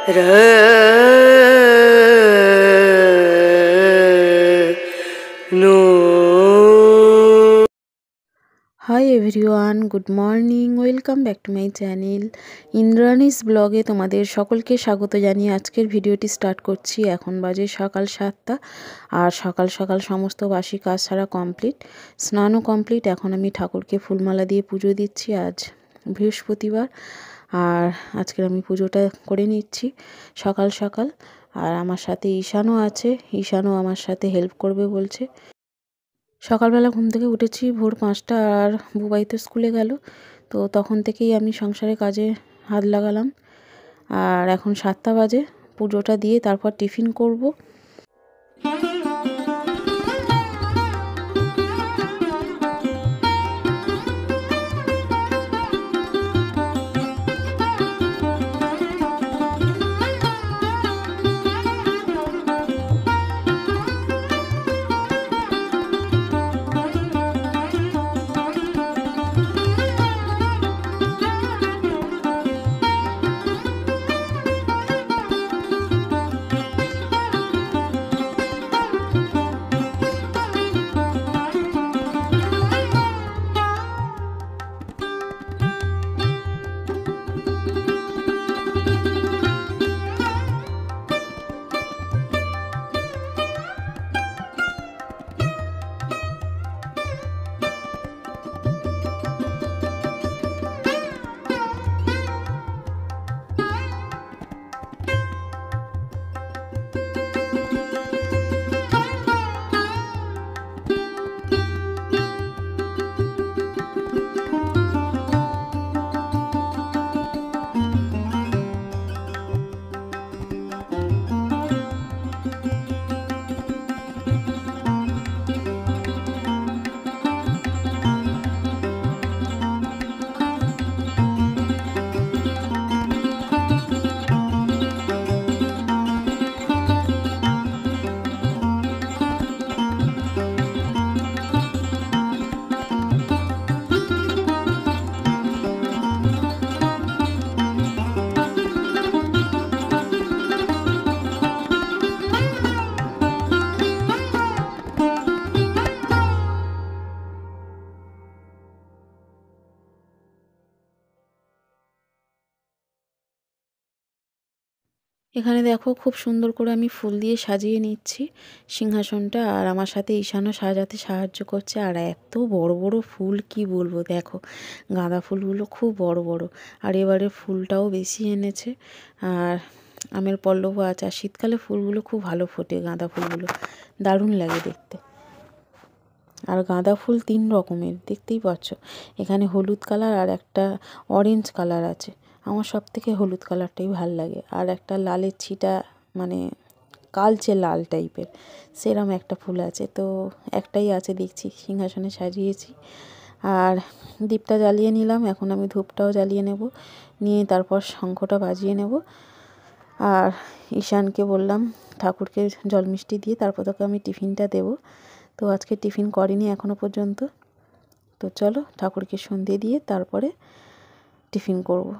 No. Hi everyone, good morning, welcome back to my channel Indrani's ব্লগে তোমাদের সকলকে স্বাগত জানিয়ে আজকের ভিডিওটি স্টার্ট করছি। এখন বাজে সকাল 7টা আর সকাল সকাল সমস্ত বাসি কাজ সারা কমপ্লিট, স্নানও কমপ্লিট। এখন আমি ঠাকুরকে ফুলমালা দিয়ে পুজো দিচ্ছি। আজ বৃহস্পতিবার আর আজকের আমি পুজোটা করে নিচ্ছি সকাল সকাল। আর আমার সাথে ঈশানও আছে, ঈশানও আমার সাথে হেল্প করবে বলছে। সকালবেলা ঘুম থেকে উঠেছি ভোর 5টা আর বুবাই তো স্কুলে গেল, তো তখন থেকেই আমি সংসারের কাজে হাত লাগালাম। আর এখন 7টা বাজে, পুজোটা দিয়ে তারপর টিফিন করব। এখানে দেখো খুব সুন্দর করে আমি ফুল দিয়ে সাজিয়ে নিচ্ছি সিংহাসনটা। আর আমার সাথে ঈশানও সাজাতে সাহায্য করছে। আর এত বড় বড় ফুল কি বলবো, দেখো গাঁদা ফুলগুলো খুব বড় বড়। আর এবারে ফুলটাও বেশি এনেছে। আর আমের পল্লবও আছে। আর শীতকালে ফুলগুলো খুব ভালো ফোটে, গাঁদা ফুলগুলো দারুণ লাগে দেখতে। আর গাঁদা ফুল 3 রকমের, দেখতেই পাচ্ছ। এখানে হলুদ কালার আর একটা অরেঞ্জ কালার আছে। আমার সব থেকে হলুদ কালারটাই ভাল লাগে। আর একটা লালের ছিটা, মানে কালচে লাল টাইপের, সেরম একটা ফুল আছে। তো একটাই আছে দেখছি, সিংহাসনে সাজিয়েছি। আর দীপটা জ্বালিয়ে নিলাম। এখন আমি ধূপটাও জ্বালিয়ে নেব, নিয়ে তারপর শঙ্খটা বাজিয়ে নেব। আর ঈশানকে বললাম ঠাকুরকে জল মিষ্টি দিয়ে তারপর তোকে আমি টিফিনটা দেবো। তো আজকে টিফিন করিনি এখনও পর্যন্ত। তো চলো ঠাকুরকে সন্ধে দিয়ে তারপরে টিফিন করব।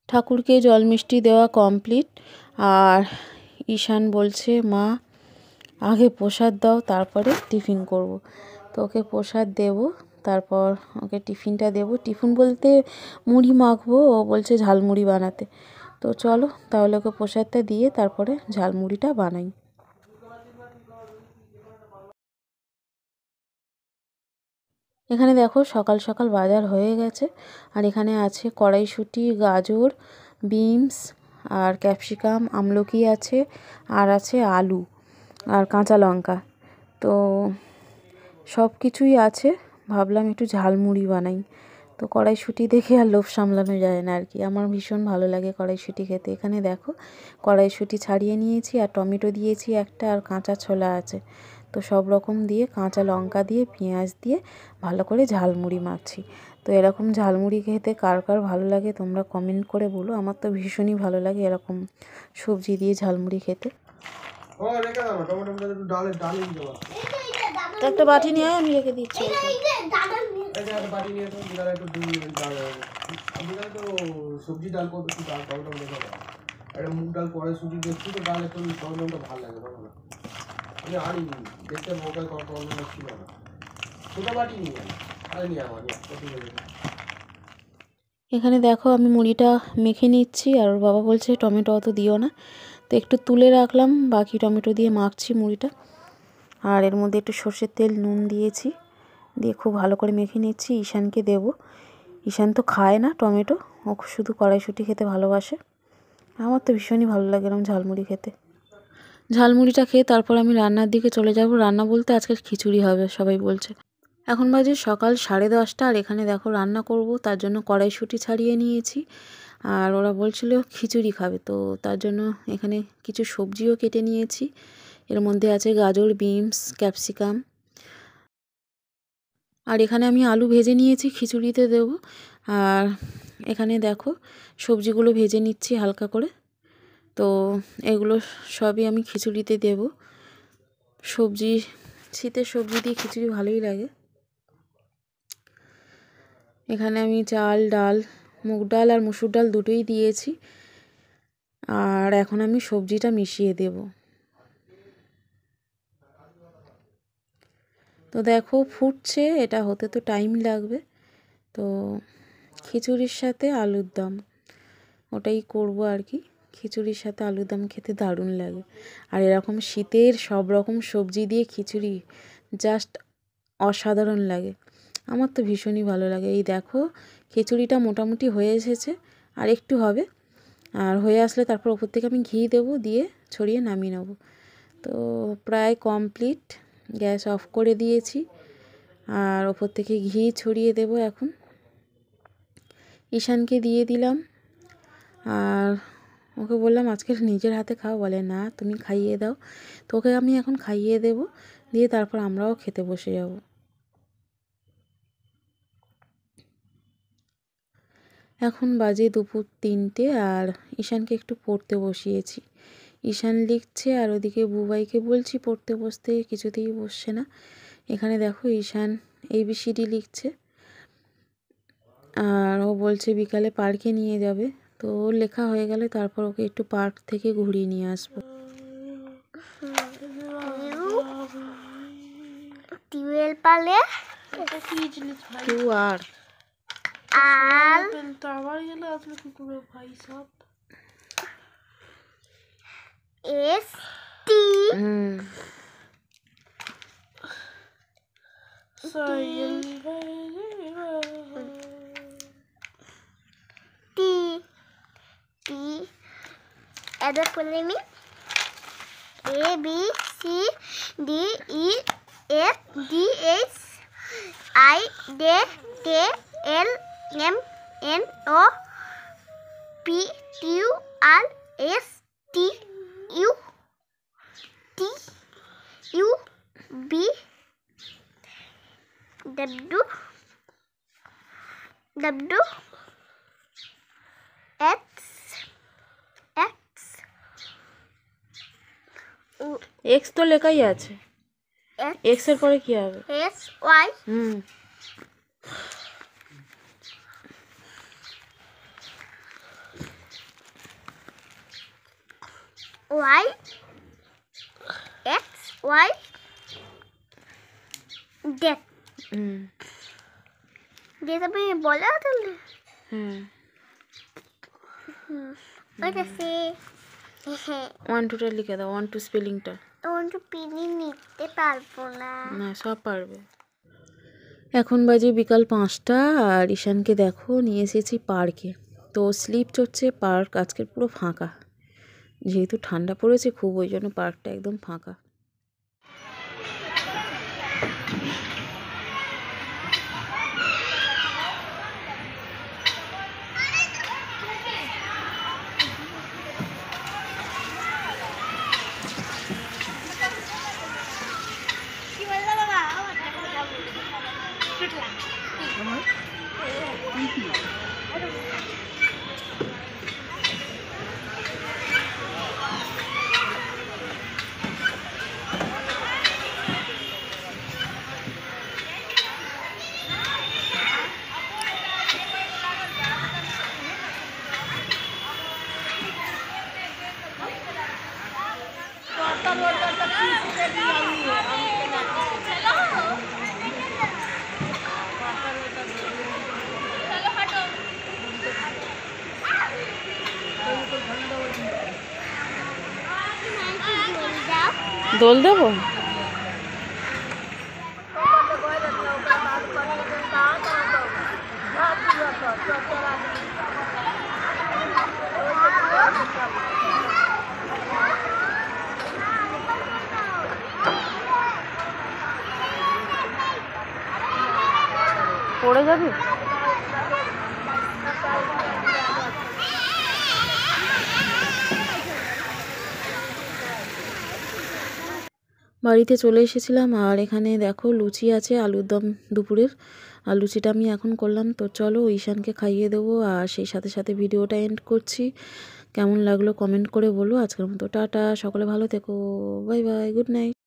ঠাকুরকে জল মিষ্টি দেওয়া কমপ্লিট। আর ঈশান বলছে মা আগে প্রসাদ দাও তারপরে টিফিন করব। তো ওকে প্রসাদ দেব, তারপর ওকে টিফিনটা দেব। টিফিন বলতে মুড়ি মাখবো, ও বলছে ঝালমুড়ি বানাতে। তো চলো তাহলে ওকে প্রসাদটা দিয়ে তারপরে ঝালমুড়িটা বানাই। এখানে দেখো সকাল সকাল বাজার হয়ে গেছে। আর এখানে আছে কড়াইশুঁটি, গাজর, বিনস আর ক্যাপসিকাম, আমলকি আছে, আর আছে আলু আর কাঁচা লঙ্কা। তো সব কিছুই আছে, ভাবলাম একটু ঝালমুড়ি বানাই। তো কড়াইশুঁটি দেখে আর লোভ সামলানো যায় না আর কি, আমার ভীষণ ভালো লাগে কড়াইশুঁটি খেতে। এখানে দেখো কড়াইশুঁটি ছাড়িয়ে নিয়েছি, আর টমেটো দিয়েছি একটা, আর কাঁচা ছোলা আছে। তো সব রকম দিয়ে, কাঁচা লঙ্কা দিয়ে, পেঁয়াজ দিয়ে ভালো করে ঝালমুড়ি মাখছি। তো এরকম ঝালমুড়ি খেতে কার কার ভালো লাগে তোমরা কমেন্ট করে বলো। আমার তো ভীষণই ভালো লাগে এরকম সবজি দিয়ে ঝালমুড়ি খেতে। তো একটা বাটি নিয়ে আয়, আমি রেখে দিচ্ছি। সবজি ডাল করবো, ডাল টমেটো রেখে দাও। একটা মুগ ডাল পরে সুজি দেখছি তো ডাল একটু টমেটোটা ভালো লাগে না। আমি আনিনি, দেখতে মোটাই টমেটো ছিল না, ছোটো বাটি নিয়ে আনি নিয়ে আমার। এখানে দেখো আমি মুড়িটা মেখে নিচ্ছি, আর ওর বাবা বলছে টমেটো অত দিও না। তো একটু তুলে রাখলাম, বাকি টমেটো দিয়ে মাখছি মুড়িটা। আর এর মধ্যে একটু সর্ষের তেল, নুন দিয়েছি, দিয়ে খুব ভালো করে মেখে নিচ্ছি। ঈশানকে দেবো। ঈশান তো খায় না টমেটো, ও শুধু কড়াইশুঁটি খেতে ভালোবাসে। আমার তো ভীষণই ভালো লাগে এরকম ঝালমুড়ি খেতে। ঝালমুড়িটা খেয়ে তারপর আমি রান্নার দিকে চলে যাব। রান্না বলতে আজকে খিচুড়ি হবে সবাই বলছে। এখন বাজে সকাল 10:30, আর এখানে দেখো রান্না করব, তার জন্য কড়াইশুঁটি ছাড়িয়ে নিয়েছি। আর ওরা বলছিল খিচুড়ি খাবে, তো তার জন্য এখানে কিছু সবজিও কেটে নিয়েছি। এর মধ্যে আছে গাজর, বিনস, ক্যাপসিকাম। আর এখানে আমি আলু ভেজে নিয়েছি, খিচুড়িতে দেব। আর এখানে দেখো সবজিগুলো ভেজে নিচ্ছি হালকা করে। তো এগুলো সবই আমি খিচুড়িতে দেব। সবজি, শীতের সবজি দিয়ে খিচুড়ি ভালোই লাগে। এখানে আমি চাল, ডাল, মুগ ডাল আর মুসুর ডাল দুটোই দিয়েছি। আর এখন আমি সবজিটা মিশিয়ে দেব। তো দেখো ফুটছে, এটা হতে তো টাইম লাগবে। তো খিচুড়ির সাথে আলুর দম ওটাই করব আর কি। খিচুড়ির সাথে আলুর দম খেতে দারুণ লাগে। আর এরকম শীতের সব রকম সবজি দিয়ে খিচুড়ি জাস্ট অসাধারণ লাগে। আমার তো ভীষণই ভালো লাগে। এই দেখো খিচুড়িটা মোটামুটি হয়ে এসেছে, আর একটু হবে। আর হয়ে আসলে তারপর ওপর থেকে আমি ঘি দেবো, দিয়ে ছড়িয়ে নামিয়ে নেব। তো প্রায় কমপ্লিট। গ্যাস অফ করে দিয়েছি আর ওপর থেকে ঘি ছড়িয়ে দেব। এখন ঈশানকে দিয়ে দিলাম আর ওকে বললাম আজকে নিজের হাতে খাও, বলে না তুমি খাইয়ে দাও। তো ওকে আমি এখন খাইয়ে দেব, দিয়ে তারপর আমরাও খেতে বসে যাব। এখন বাজে দুপুর 3টে আর ঈশানকে একটু পড়তে বসিয়েছি। ঈশান লিখছে আর ওদিকে বুবাইকে বলছি পড়তে বসতে, কিছুতেই বসছে না। এখানে দেখো ঈশান ABCD লিখছে আর ও বলছে বিকালে পার্কে নিয়ে যাবে। তো ওর লেখা হয়ে গেলে তারপর ওকে একটু পার্ক থেকে ঘুরিয়ে নিয়ে আসবো। টিউবওয়েল পালে কিউ আর আর এস টি টি টি এদের বলে নি A B C D E F G H I J K L M N O P Q R S T U T U B W W X X x তো লেখাই আছে, x এর পরে কি হবে? S Y Y X Y Z যেটা তুমি বলে তাহলে ওইটা সে 1 2টা লিখে দাও, 1 2 স্পেলিংটা। ওটা পিনি নিতে পারবো না। না সব পারবে। এখন বাজে বিকাল 5টা আর ঈশানকে দেখো নিয়ে এসেছি পার্কে। তো স্লিপ চড়ছে, পার্ক আজকের পুরো ফাঁকা, যেহেতু ঠান্ডা পড়েছে খুব, ওই জন্য পার্কটা একদম ফাঁকা। দোল দেবো? পড়ে যাবে? বাড়িতে চলে এসেছিলাম আর এখানে দেখো লুচি আছে, আলুর দম দুপুরের, আর লুচিটা আমি এখন করলাম। তো চলো ঈশানকে খাইয়ে দেবো আর সেই সাথে সাথে ভিডিওটা এন্ড করছি। কেমন লাগলো কমেন্ট করে বলো। আজকের মতো টাটা, সকলে ভালো থেকো, বাই বাই, গুড নাইট।